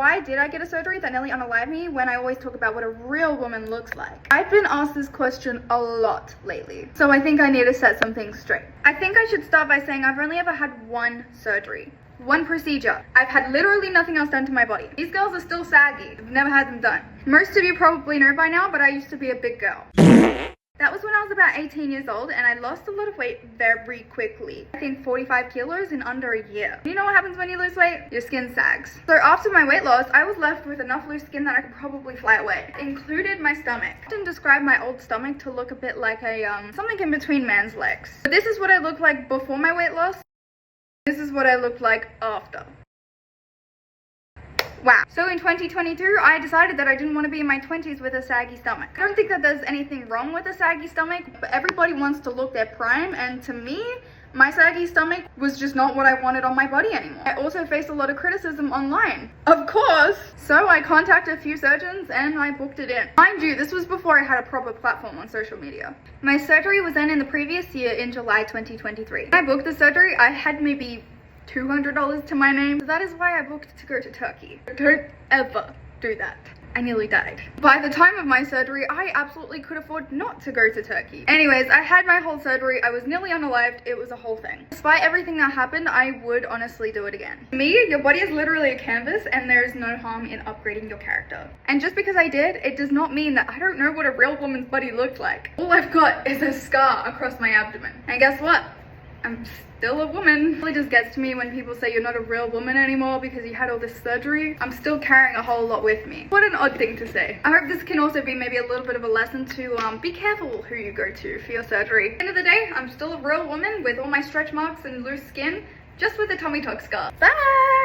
Why did I get a surgery that nearly unalived me when I always talk about what a real woman looks like? I've been asked this question a lot lately, so I think I need to set some things straight. I think I should start by saying I've only ever had one surgery. One procedure. I've had literally nothing else done to my body. These girls are still saggy. I've never had them done. Most of you probably know by now, but I used to be a big girl. That was when I was about 18 years old and I lost a lot of weight very quickly. I think 45 kilos in under a year. You know what happens when you lose weight? Your skin sags. So after my weight loss, I was left with enough loose skin that I could probably fly away. It included my stomach. I often describe my old stomach to look a bit like a, something in between man's legs. But this is what I looked like before my weight loss. This is what I looked like after. Wow. So in 2022, I decided that I didn't want to be in my 20s with a saggy stomach. I don't think that there's anything wrong with a saggy stomach, but everybody wants to look their prime, and to me, my saggy stomach was just not what I wanted on my body anymore. I also faced a lot of criticism online, of course. So I contacted a few surgeons and I booked it in. Mind you, this was before I had a proper platform on social media. My surgery was then in the previous year in July 2023. When I booked the surgery, I had maybe $200 to my name. So that is why I booked to go to Turkey. Don't ever do that. I nearly died. By the time of my surgery, I absolutely could afford not to go to Turkey. Anyways, I had my whole surgery. I was nearly unalived. It was a whole thing. Despite everything that happened, I would honestly do it again. To me, your body is literally a canvas and there is no harm in upgrading your character. And just because I did, it does not mean that I don't know what a real woman's body looked like. All I've got is a scar across my abdomen. And guess what? I'm still a woman. It really just gets to me when people say you're not a real woman anymore because you had all this surgery. I'm still carrying a whole lot with me. What an odd thing to say. I hope this can also be maybe a little bit of a lesson to be careful who you go to for your surgery. At the end of the day, I'm still a real woman with all my stretch marks and loose skin, just with a tummy tuck scar. Bye!